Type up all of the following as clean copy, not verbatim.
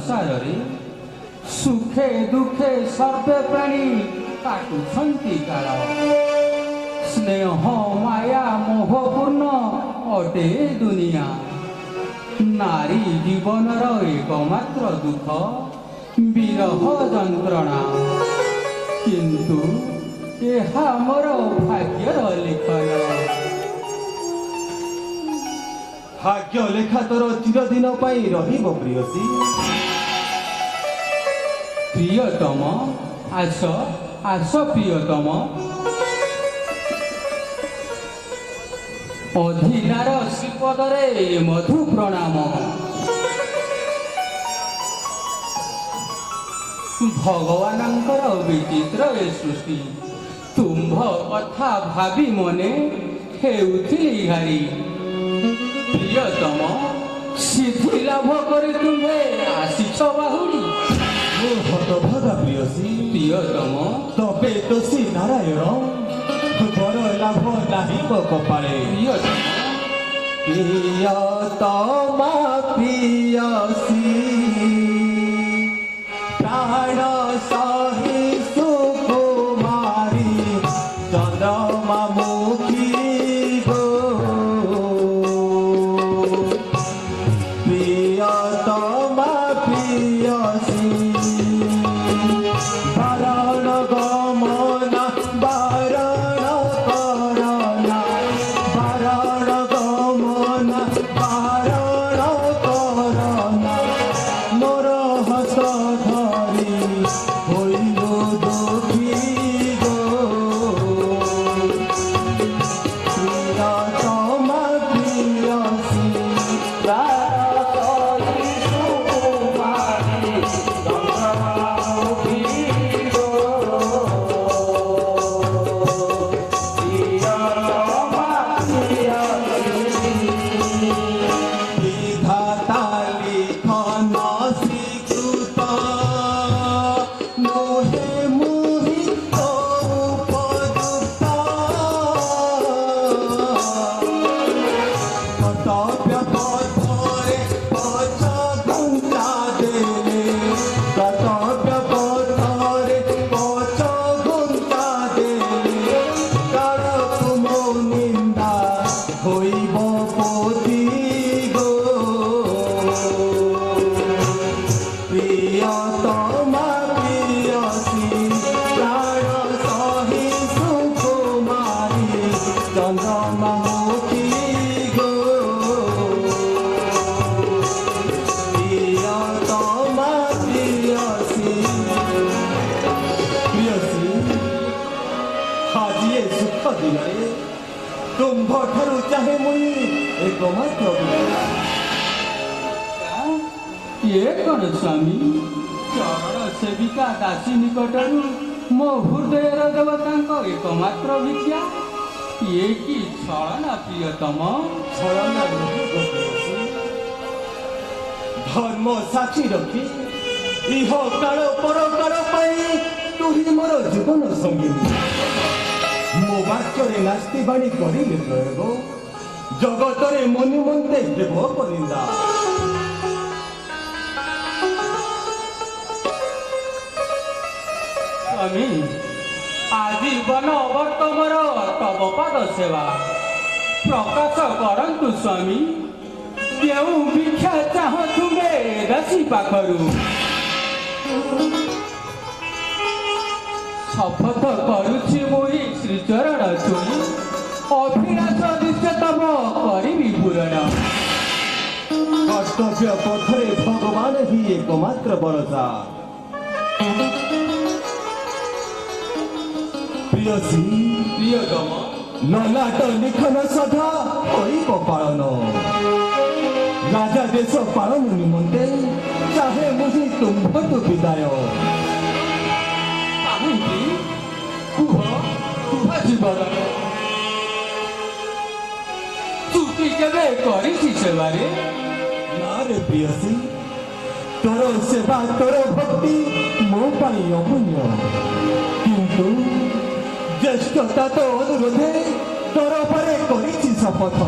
संसार सुखे दुखे सर्वे प्राणी काटुछंती काल स्नेह माया मोहपूर्ण अटे दुनिया नारी जीवनर एकमात्र दुख विरह जंत्रणा किंतु यह मोर भाग्यर लिखन भाग्य लेखा तोर चिरदिन रहिब प्रियसी प्रियतम आस आस प्रियतम अधिनार श्रीपदरे मधु प्रणाम भगवानंकर विचित्र ए सृष्टि तुम्भ कथा भावी मने हेउथिली घारी प्रियतम सिद्धि लाभ करी तुम्हे आसीछ बाहुड़ी हतभागा प्रियसी प्रियतम तबे तोषी नारायण बर लाभ नाही कपाळे प्रियतम प्रियसी प्राण सही सुकुमारी चंद्रमा मुखी गो प्रियतम प्रियसी बारण गमना बारण करना बारण गमना बारण करना मोर हस धरी हईल दुखी गो प्रियतम प्रियसी तुम्भ ठारू चाहे मुई एकमात्र ये कौन स्वामी चरण सेविका दासी निकटरू मो हृदयर देवता एकमात्र भिक्षा ये कि छलना प्रियतम छलना धर्म साक्षी रखी इह काल पर काल तू ही मोर जीवन संगीनी मो वाक्य नास्ति बाणी करिले प्रयोग जगतरे मनुमंते देव परिंदा स्वामी आजीवन अवर्तमर तव पाद सेवा प्रकाश करंतु स्वामी केउ भिक्षा चाह तुमे दासी पाखरू शपथ करुछि मोहि श्रीचरण छुई अभिलाष दृश्य तम करिबी पूरण कर्तव्य पथरे भगवान ही एकमात्र भरोसा प्रियसी प्रियतम ललाट लिखन सदा करिब पालन राजा देश पालन निमंते चाहे मुझे तुम्भतु विदाय जीवन चुकी केवे करिछि सेवारे ना रे प्रियसी तोर सेवा तोर भक्ति मो पाई अपुण्य किंतु ज्येष्ठता तो अनुरोधे तोर परे करिछि शपथ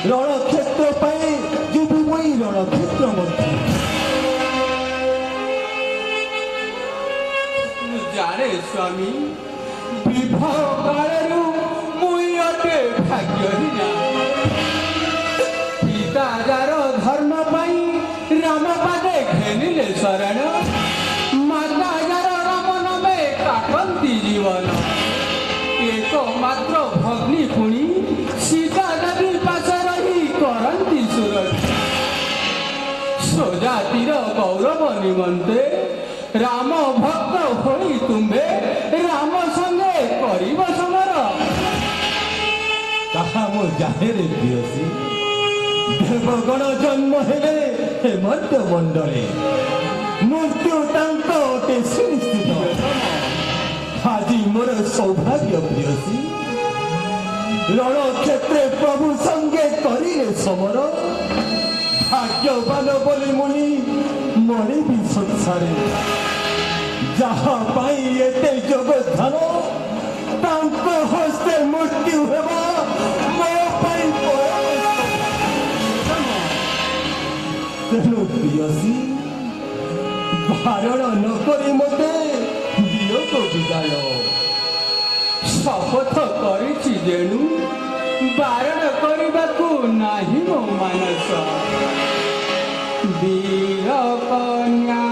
रणक्षेत्र पाई जीवि मई रणक्षेत्र मध्य ଜାଣେ ସ୍ୱାମୀ ବିବାହ କାଳରୁ ମୁଇଁ ଅଟେ ଭାଗ୍ୟହୀନା ପିତା ଯାର ଧର୍ମ ପାଇଁ ରାମ ପାଦେ ଘେନିଲେ ଶରଣ ମାତା ଯାର ରାମ ନାମେ କାଟନ୍ତି ଜୀବନ एकमात्र भग्नी पुणी सीता देवी पास रही करती सुरक्षा स्वजातिर गौरव निमंते राम भक्त होई तुम्हे राम संगे करिब समर कहा मो जाने रे प्रियसी देवगण जन्म हेले हेमंत मंडले मृत्यु तांक अटे सुनिश्चित आज मोर सौभाग्य प्रियसी रण क्षेत्रे प्रभु संगे करिले समर भाग्यवान बोली मुनि मरिबी संसारे जहा पाई एते योगदान तांक हस्ते मृत्यु हेबा मो पाई तेणु प्रियसी बारण न करी मते वियोग विदाय शपथ करिछि जेणु बारण କରିବାକୁ ନାହିଁ ମୋ ମାନସ वीर कन्या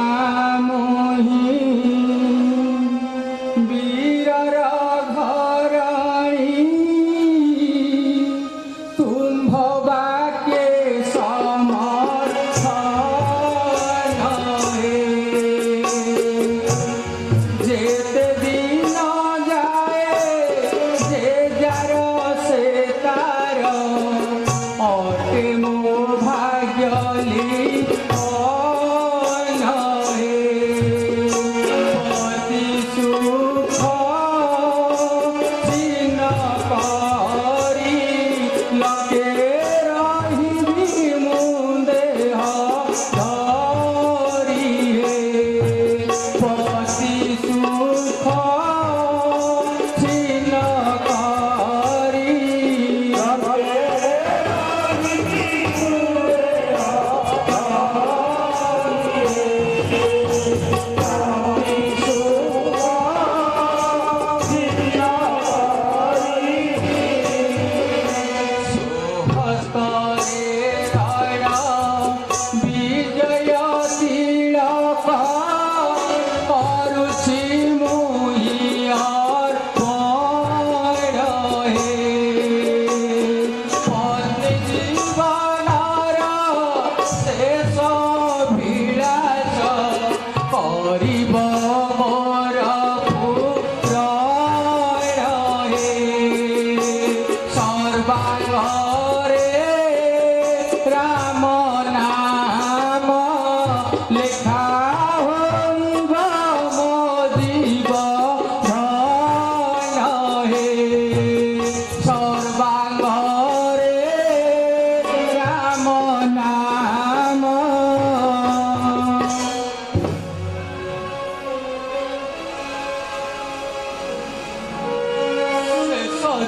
मोहि वीरर घराणी तुम्भ वाक्ये समर्थन हे जेते दिन जाए जे जार से तार अटे मो भाग्य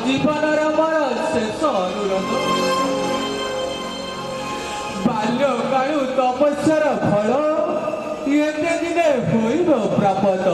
जीवनर मोर शेष अनुरोध बाल्यकालु तपस्यार फल एते दिने होइब प्राप्त